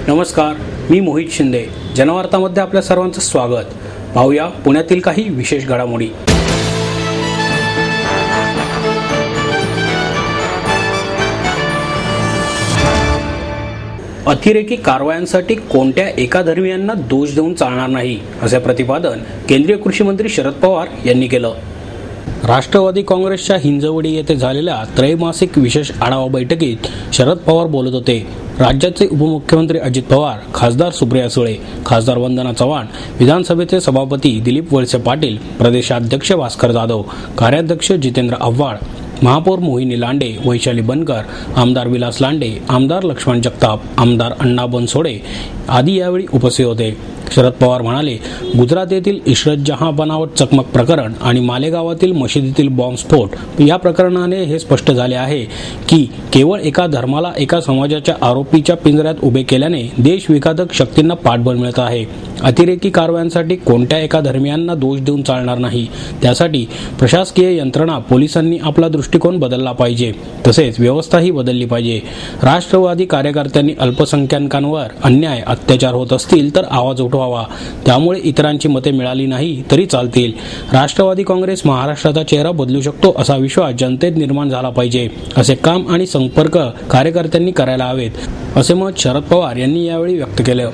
नमस्कार, मी मोहित शिंदे. जनवार्तामध्ये आपल्या सर्वांचं स्वागत. पाहूया पुण्यातील काही विशेष घडामोडी. अतिरेकी कारवायांसाठी कोणत्या एका धर्मियांना दोष देऊन चालणार नाही, असे प्रतिपादन केंद्रीय कृषी मंत्री शरद पवार यांनी केलं. राष्ट्रवादी काँग्रेसच्या हिंजवडी येथे झालेल्या त्रैमासिक विशेष आढावा बैठकीत शरद पवार बोलत होते. राज्याचे उपमुख्यमंत्री अजित पवार, खासदार सुप्रिया सुळे, खासदार वंदना चव्हाण, विधानसभेचे सभापती दिलीप वळसे पाटील, प्रदेशाध्यक्ष भास्कर जाधव, कार्याध्यक्ष जितेंद्र आव्हाड, महापौर मोहिनी लांडे, वैशाली बनकर, आमदार विलास लांडे, आमदार लक्ष्मण जगताप, आमदार अण्णा बनसोडे आदी यावेळी उपस्थित होते. शरद पवार म्हणाले, गुजरात येथील इशरत जहां बनावट चकमक प्रकरण आणि मालेगावातील मशिदीतील बॉम्बस्फोट या प्रकरणाने हे स्पष्ट झाले आहे की केवळ एका धर्माला एका समाजाच्या आरोपीच्या पिंजऱ्यात उभे केल्याने देशविघातक शक्तींना पाठबळ मिळत आहे. अतिरेकी कारवायांसाठी कोणत्या एका धर्मियांना दोष देऊन चालणार नाही. त्यासाठी प्रशासकीय यंत्रणा, पोलिसांनी आपला दृष्टिकोन बदलला पाहिजे, तसेच व्यवस्थाही बदलली पाहिजे. राष्ट्रवादी कार्यकर्त्यांनी अल्पसंख्याकांवर अन्याय, अत्याचार होत असतील तर आवाज उठवावा. त्यामुळे इतरांची मते मिळाली नाही तरी चालतील. राष्ट्रवादी काँग्रेस महाराष्ट्राचा चेहरा बदलू शकतो असा विश्वास जनतेत निर्माण झाला पाहिजे. असे काम आणि संपर्क कार्यकर्त्यांनी करायला हवेत, असे मत शरद पवार यांनी यावेळी व्यक्त केले.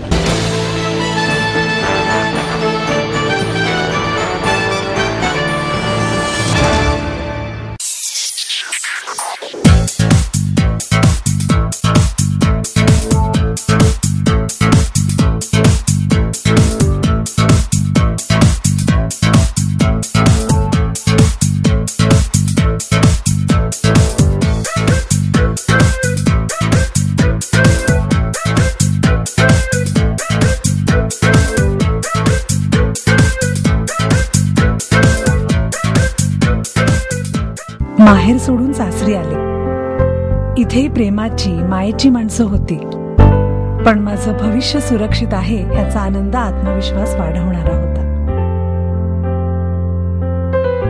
माहेर सोडून सासरी आले. इथेही प्रेमाची, मायेची माणसं होती. पण माझं भविष्य सुरक्षित आहे याचा आनंद, आत्मविश्वास वाढवणारा होता.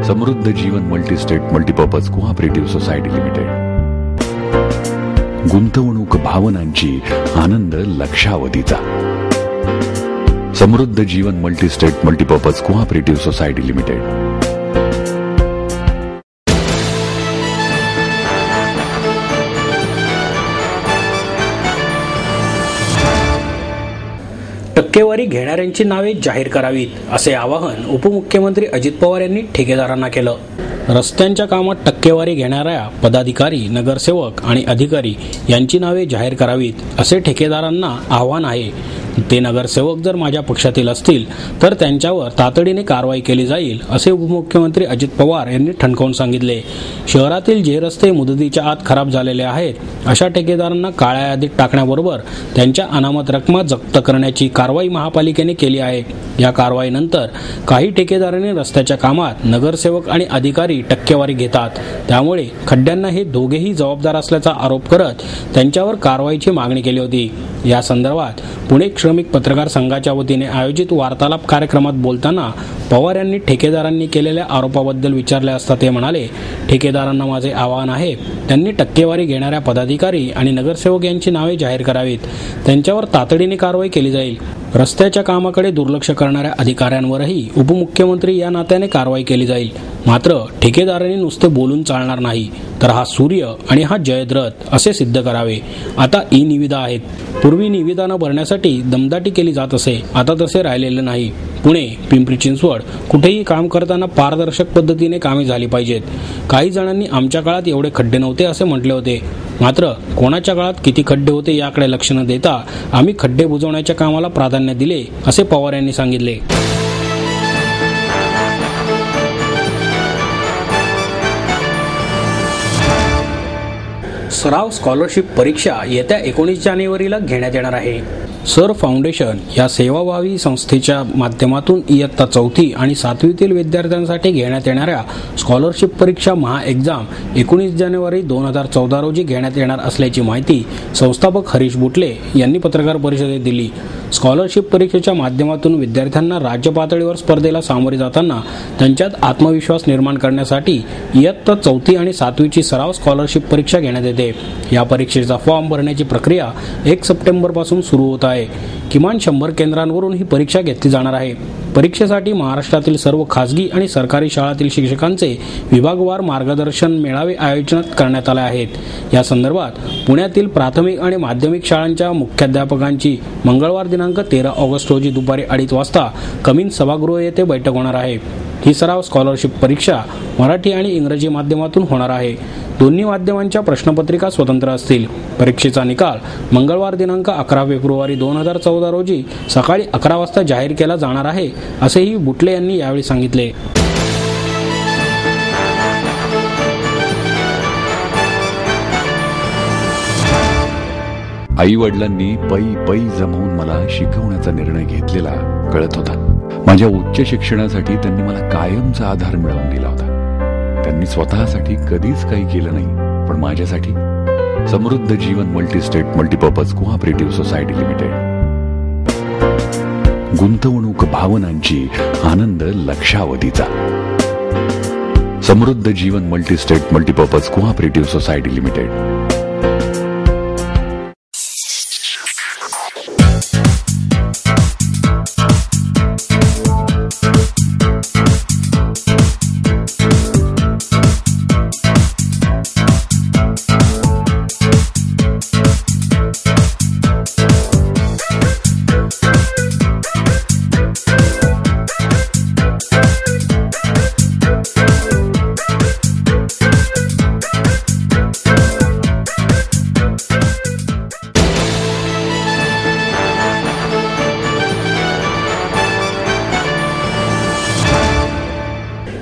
Samruddha Jeevan multistate multipurpose cooperative society limited. गुंतवणूक भावनांची, आनंद लक्षावधीचा. Samruddha Jeevan multistate multipurpose cooperative society limited. टक्केवारी घेणाऱ्यांची नावे जाहीर करावीत, असे आवाहन उपमुख्यमंत्री अजित पवार यांनी ठेकेदारांना केलं. रस्त्यांच्या कामात टक्केवारी घेणाऱ्या पदाधिकारी, नगरसेवक आणि अधिकारी यांची नावे जाहीर करावीत, असे ठेकेदारांना आव्हान आहे. ते नगरसेवक जर माझ्या पक्षातील असतील तर त्यांच्यावर तातडीने कारवाई केली जाईल, असे उपमुख्यमंत्री अजित पवार यांनी ठणकावून सांगितले. शहरातील जे रस्ते मुदतीच्या आत खराब झालेले आहेत अशा ठेकेदारांना काळ्या यादीत टाकण्याबरोबर त्यांच्या अनामत रकमा जप्त करण्याची कारवाई महापालिकेने केली आहे. या कारवाईनंतर काही ठेकेदारांनी रस्त्याच्या कामात नगरसेवक आणि अधिकारी टक्केवारी घेतात. त्यामुळे खड्ड्यांना हे दोघेही जबाबदार असल्याचा आरोप करत त्यांच्यावर कारवाईची मागणी केली होती. या संदर्भात पुणे श्रमिक पत्रकार संघाच्या वतीने आयोजित वार्तालाप कार्यक्रमात बोलताना पवार यांनी ठेकेदारांनी केलेल्या आरोपाबद्दल विचारले असता ते म्हणाले, ठेकेदारांना माझे आवाहन आहे, त्यांनी टक्केवारी घेणाऱ्या पदाधिकारी आणि नगरसेवक यांची नावे जाहीर करावीत. त्यांच्यावर तातडीने कारवाई केली जाईल. रस्त्याच्या कामाकडे दुर्लक्ष करणाऱ्या अधिकाऱ्यांवरही उपमुख्यमंत्री या नात्याने कारवाई केली जाईल. मात्र ठेकेदारांनी नुसते बोलून चालणार नाही, तर हा सूर्य आणि हा जयद्रथ असे सिद्ध करावे. आता ई निविदा आहेत. पूर्वी निविदा न भरण्यासाठी दमदाटी केली जात असे, आता तसे राहिलेले नाही. पुणे, पिंपरी चिंचवड कुठेही काम करताना पारदर्शक पद्धतीने कामे झाली पाहिजेत. काही जणांनी आमच्या काळात एवढे खड्डे नव्हते असे म्हटले होते. मात्र कोणाच्या काळात किती खड्डे होते याकडे लक्ष न देता आम्ही खड्डे बुजवण्याच्या कामाला प्राधान्य दिले, असे पवार यांनी सांगितले. सराव स्कॉलरशिप परीक्षा येत्या 19 जानेवारीला घेण्यात येणार आहे. सर फाउंडेशन या सेवाभावी संस्थेच्या माध्यमातून इयत्ता 4थी आणि 7वीतील विद्यार्थ्यांसाठी घेण्यात येणाऱ्या स्कॉलरशिप परीक्षा महा एक्झाम 19 जानेवारी 2014 रोजी घेण्यात येणार असल्याची माहिती संस्थापक हरीश बुटले यांनी पत्रकार परिषदेत दिली. स्कॉलरशिप परीक्षेच्या माध्यमातून विद्यार्थ्यांना राज्य पातळीवर स्पर्धेला सामोरे जाताना त्यांच्यात आत्मविश्वास निर्माण करण्यासाठी इयत्ता 4थी आणि 7वीची सराव स्कॉलरशिप परीक्षा घेण्यात येते. या परीक्षेचा फॉर्म भरण्याची प्रक्रिया 1 सप्टेंबरपासून सुरू होत आहे. किमान 100 केंद्रांवरून ही परीक्षा घेतली जाणार आहे. परीक्षेसाठी महाराष्ट्रातील सर्व खासगी आणि सरकारी शाळांतील शिक्षकांचे विभागवार मार्गदर्शन मेळावे आयोजित करण्यात आले आहेत. या संदर्भात पुण्यातील प्राथमिक आणि माध्यमिक शाळांच्या मुख्याध्यापकांची मंगळवार दिनांक 13 ऑगस्ट रोजी दुपारी 2:30 वाजता कमीन सभागृह येथे बैठक होणार आहे. ही सराव स्कॉलरशिप परीक्षा मराठी आणि इंग्रजी माध्यमातून होणार आहे. दोन्ही माध्यमांच्या प्रश्नपत्रिका स्वतंत्र असतील. परीक्षेचा निकाल मंगळवार दिनांक 11 फेब्रुवारी 2014 रोजी सकाळी 11 वाजता जाहीर केला जाणार आहे, असेही बुटले यांनी यावेळी सांगितले. आई वडिलांनी पै जमवून मला शिकवण्याचा निर्णय घेतलेला कळत होता. माझ्या उच्च शिक्षणासाठी त्यांनी मला कायमचा आधार मिळवून दिला होता. त्यांनी स्वतःसाठी कधीच काही केलं नाही, पण माझ्यासाठी Samruddha Jeevan multistate multipurpose cooperative society limited. गुंतवणूक भावनांची, आनंद लक्षावधीचा. Samruddha Jeevan multistate multipurpose cooperative society limited.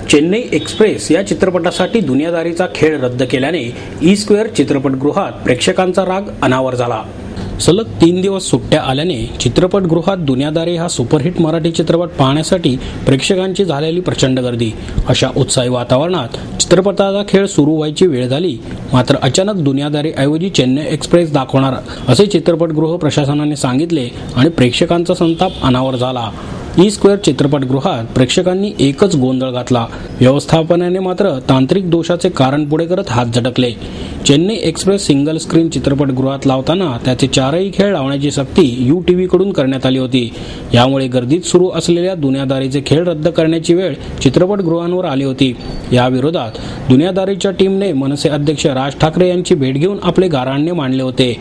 Chennai Express या चित्रपटासाठी दुनियादारीचा खेळ रद्द केल्याने ई-स्क्वेअर चित्रपटगृहात प्रेक्षकांचा राग अनावर झाला. सलग 3 दिवस सुट्ट्या आल्याने चित्रपटगृहात दुनियादारी हा सुपरहिट मराठी चित्रपट पाहण्यासाठी प्रेक्षकांची झालेली प्रचंड गर्दी. अशा उत्साही वातावरणात चित्रपटाचा खेळ सुरू व्हायची वेळ झाली. मात्र अचानक दुनियादारी ऐवजी चेन्नई एक्सप्रेस दाखवणार असे चित्रपटगृह प्रशासनाने सांगितले आणि प्रेक्षकांचा संताप अनावर झाला. ई-स्क्वेअर चित्रपटगृहात प्रेक्षकांनी एकच गोंधळ घातला. व्यवस्थापनाने मात्र तांत्रिक दोषाचे कारण पुढे करत हात झटकले. चेन्नई एक्सप्रेस सिंगल स्क्रीन चित्रपटगृहात लावताना त्याचे 4ही खेळ लावण्याची सक्ती UTV कडून करण्यात आली होती. यामुळे गर्दीत सुरू असलेल्या दुनियादारीचे खेळ रद्द करण्याची वेळ चित्रपटगृहांवर आली होती. या विरोधात दुनियादारीच्या टीमने मनसे अध्यक्ष राज ठाकरे यांची भेट घेऊन आपले गाऱ्हाणे मांडले होते.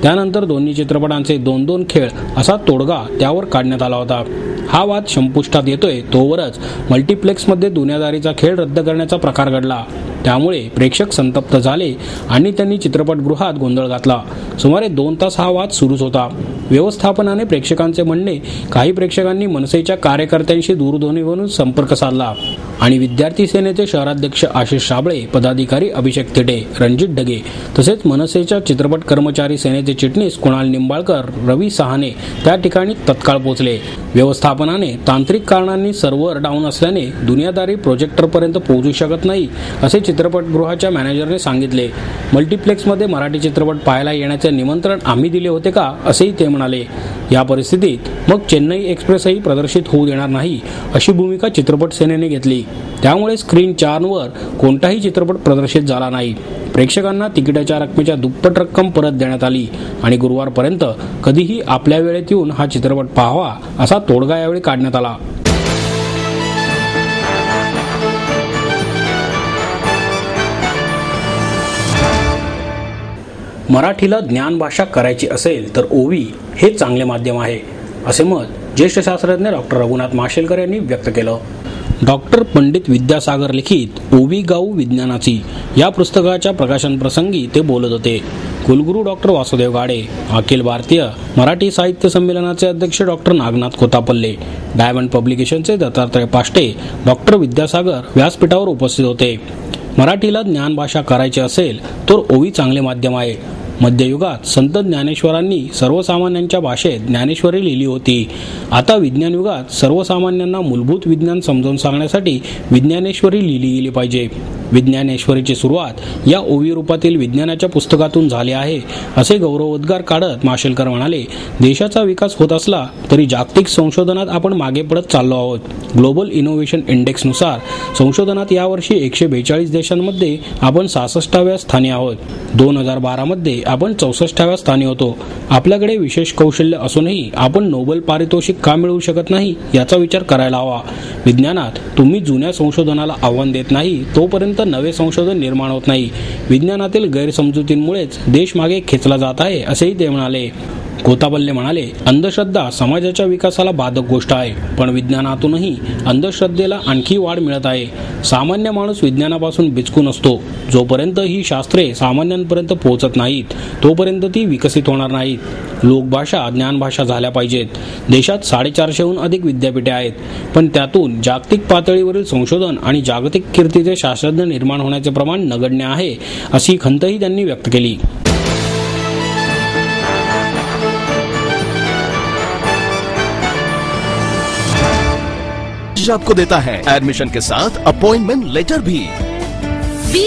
त्यानंतर दोन्ही चित्रपटांचे 2-2 खेळ असा तोडगा त्यावर काढण्यात आला होता. हा वाद संपुष्टात येतोय तोवरच मल्टिप्लेक्समध्ये दुनियादारीचा खेळ रद्द करण्याचा प्रकार घडला. त्यामुळे प्रेक्षक संतप्त झाले आणि त्यांनी चित्रपटगृहात गोंधळ घातला. सुमारे 2 तास हा वाद सुरूच होता. व्यवस्थापनाने प्रेक्षकांचे म्हणणे, काही प्रेक्षकांनी मनसेच्या कार्यकर्त्यांशी दूरध्वनीवरून संपर्क साधला आणि विद्यार्थी सेनेचे शहराध्यक्ष आशिष साबळे, पदाधिकारी अभिषेक थिटे, रणजित ढगे तसेच मनसेच्या चित्रपट कर्मचारी सेनेचे चिटणीस कुणाल निंबाळकर, रवी सहाने त्या ठिकाणी तत्काळ पोहोचले. व्यवस्थापनाने तांत्रिक कारणांनी सर्व्हर डाऊन असल्याने दुनियादारी प्रोजेक्टरपर्यंत पोहोचू शकत नाही असे चित्रपटगृहाच्या मॅनेजरने सांगितले. मल्टिप्लेक्समध्ये मराठी चित्रपट पाहायला येण्याचे निमंत्रण आम्ही दिले होते का, असेही ते म्हणाले. या परिस्थितीत मग चेन्नई एक्सप्रेसही प्रदर्शित होऊ देणार नाही अशी भूमिका चित्रपट सेनेने घेतली. त्यामुळे स्क्रीन 4वर कोणताही चित्रपट प्रदर्शित झाला नाही. प्रेक्षकांना तिकिटाच्या रकमेच्या दुप्पट रक्कम परत देण्यात आली आणि गुरुवारपर्यंत कधीही आपल्या वेळेत येऊन हा चित्रपट पाहावा असा तोडगा यावेळी काढण्यात आला. मराठीला ज्ञानभाषा करायची असेल तर ओवी हे चांगले माध्यम आहे, असे मत ज्येष्ठ शास्त्रज्ञ डॉक्टर रघुनाथ माशेलकर यांनी व्यक्त केलं. डॉक्टर पंडित विद्यासागर लिखित ओवी गाऊ विज्ञानाची या पुस्तकाच्या प्रकाशन प्रसंगी ते बोलत होते. कुलगुरू डॉक्टर वासुदेव गाडे, अखिल भारतीय मराठी साहित्य संमेलनाचे अध्यक्ष डॉक्टर नागनाथ कोतापल्ले, डायमंड पब्लिकेशनचे दत्तात्रय पाष्टे, डॉक्टर विद्यासागर व्यासपीठावर उपस्थित होते. मराठीला ज्ञानभाषा करायची असेल तर ओवी चांगले माध्यम आहे. मध्ययुगात संत ज्ञानेश्वरांनी सर्वसामान्यांच्या भाषेत ज्ञानेश्वरी लिहिली होती. आता विज्ञान युगात सर्वसामान्यांना मूलभूत विज्ञान समजावून सांगण्यासाठी विज्ञानेश्वरी लिहिली गेली पाहिजे. विज्ञानेश्वरीची सुरुवात या ओवी रूपातील विज्ञानाच्या पुस्तकातून झाली आहे, असे गौरवोद्गार काढत माशेलकर म्हणाले, देशाचा विकास होत असला तरी जागतिक संशोधनात आपण मागे पडत चाललो आहोत. ग्लोबल इनोव्हेशन इंडेक्सनुसार संशोधनात यावर्षी 142 देशांमध्ये आपण 66व्या स्थानी आहोत. 2012 मध्ये आपण 64व्या स्थानी होतो. आपल्याकडे विशेष कौशल्य असूनही आपण नोबेल पारितोषिक का मिळवू शकत नाही याचा विचार करायला हवा. विज्ञानात तुम्ही जुन्या संशोधनाला आव्हान देत नाही तोपर्यंत नवे संशोधन निर्माण होत नाही. विज्ञानातील गैरसमजुतींमुळेच देश मागे खेचला जात आहे, असेही ते म्हणाले. कोतापल्ले म्हणाले, अंधश्रद्धा समाजाच्या विकासाला बाधक गोष्ट आहे, पण विज्ञानातूनही अंधश्रद्धेला आणखी वाढ मिळत आहे. सामान्य माणूस विज्ञानापासून बिचकून असतो. जोपर्यंत ही शास्त्रे सामान्यांपर्यंत पोहोचत नाहीत तोपर्यंत ती विकसित होणार नाहीत. लोकभाषा ज्ञानभाषा झाल्या पाहिजेत. देशात 450हून अधिक विद्यापीठे आहेत, पण त्यातून जागतिक पातळीवरील संशोधन आणि जागतिक कीर्तीचे शास्त्रज्ञ निर्माण होण्याचे प्रमाण नगण्य आहे, अशी खंतही त्यांनी व्यक्त केली. आपको देता है एडमिशन के साथ अपॉइंटमेंट लेटर भी. B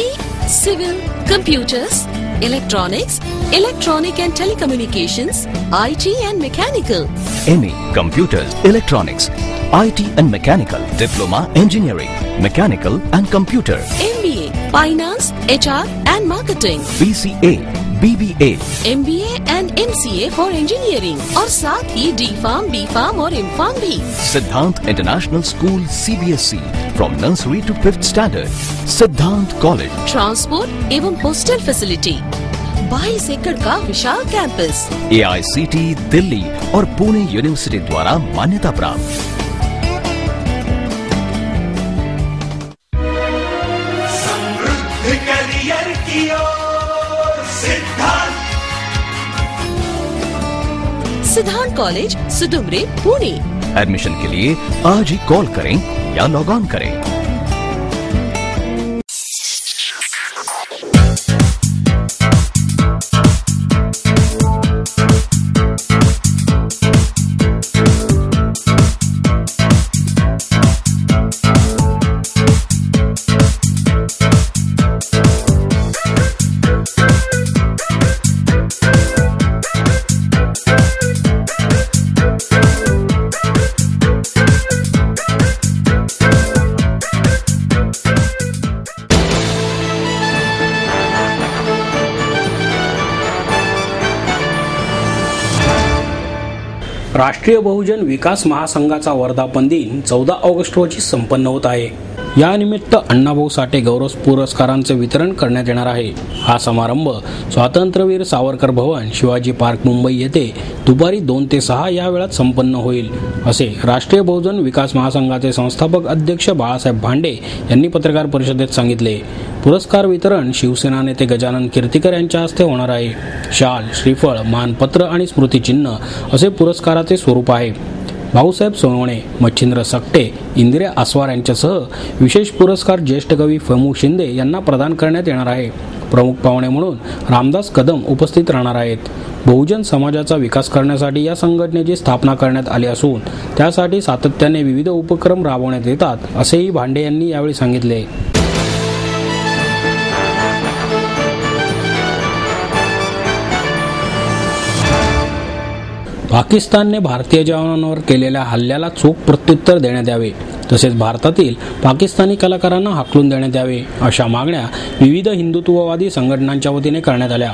civil, computers, electronics, electronic and telecommunications, IT and mechanical. MA computers, electronics, IT and mechanical, diploma engineering, mechanical and computer. MBA finance, HR and marketing. BCA, BBA, MBA and MCA for engineering और साथ ही D.Pharm, B.Pharm और M.Pharm भी. Siddhant international school CBSE from nursery to 5th standard. Siddhant college. Transport एवं hostel facility. 22 एकड़ का विशाल campus. AICT Delhi और Pune university द्वारा मान्यता प्राप्त. सिद्धांत कॉलेज, सुदुमरे, पुणे. एडमिशन के लिए आज ही कॉल करें या लॉग ऑन करें. राष्ट्रीय बहुजन विकास महासंघाचा वर्धापन दिन 14 ऑगस्ट रोजी संपन्न होत आहे. या निमित्त अण्णाभाऊ साठे गौरव पुरस्कारांचे वितरण करण्यात येणार आहे. हा समारंभ स्वातंत्र्यवीर सावरकर भवन, शिवाजी पार्क, मुंबई येथे दुपारी 2 ते 6 या वेळात संपन्न होईल, असे राष्ट्रीय बहुजन विकास महासंघाचे संस्थापक अध्यक्ष बाळासाहेब भांडे यांनी पत्रकार परिषदेत सांगितले. पुरस्कार वितरण शिवसेना नेते गजानन कीर्तीकर यांच्या हस्ते होणार आहे. शाल, श्रीफळ, मानपत्र आणि स्मृतिचिन्ह असे पुरस्काराचे स्वरूप आहे. भाऊसाहेब सोनवणे, मच्छिंद्र सकटे, इंदिरा आस्वार यांच्यासह विशेष पुरस्कार ज्येष्ठ कवी फमू शिंदे यांना प्रदान करण्यात येणार आहे. प्रमुख पाहुणे म्हणून रामदास कदम उपस्थित राहणार आहेत. बहुजन समाजाचा विकास करण्यासाठी या संघटनेची स्थापना करण्यात आली असून त्यासाठी सातत्याने विविध उपक्रम राबवण्यात येतात, असेही भांडे यांनी यावेळी सांगितले. पाकिस्तानने भारतीय जवानांवर केलेल्या हल्ल्याला चोख प्रत्युत्तर देण्यात यावे, तसेच भारतातील पाकिस्तानी कलाकारांना हाकलून देण्यात यावे, अशा मागण्या विविध हिंदुत्ववादी संघटनांच्या वतीने करण्यात आल्या.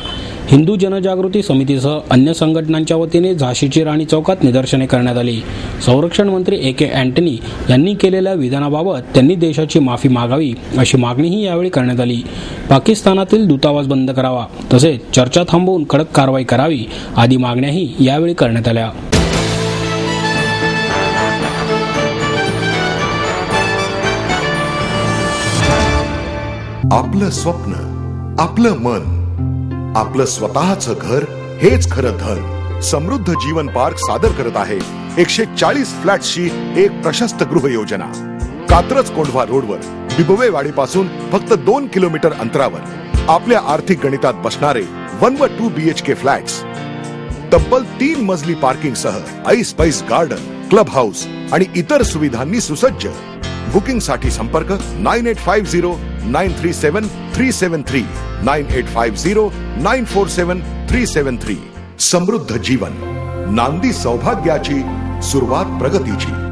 हिंदू जनजागृती समितीसह अन्य संघटनांच्या वतीने झाशीची राणी चौकात निदर्शने करण्यात आली. संरक्षण मंत्री A.K. अँटनी यांनी केलेल्या विधानाबाबत त्यांनी देशाची माफी मागावी, अशी मागणीही यावेळी करण्यात आली. पाकिस्तानातील दूतावास बंद करावा, तसेच चर्चा थांबवून कडक कारवाई करावी, आदी मागण्याही यावेळी करण्यात आल्या. आपलं स्वप्न, आपलं मन, आपलं स्वतःचं घर हेच खरं धन. समृद्ध जीवन पार्क सादर करत आहे 140 फ्लॅट्सची एक प्रशस्त गृह योजना. कात्रज कोंढवा रोडवर बिबवे वाडीपासून फक्त 2 किलोमीटर अंतरावर आपल्या आर्थिक गणितात बसणारे 1 व 2 BHK फ्लॅट्स, तब्बल 3 मजली पार्किंग सह ऐस पैस गार्डन, क्लब हाऊस आणि इतर सुविधांनी सुसज्ज. बुकिंग साठी संपर्क 9850937373 9850947373. समृद्ध जीवन, नांदी सौभाग्याची, सुरुवात प्रगतीची.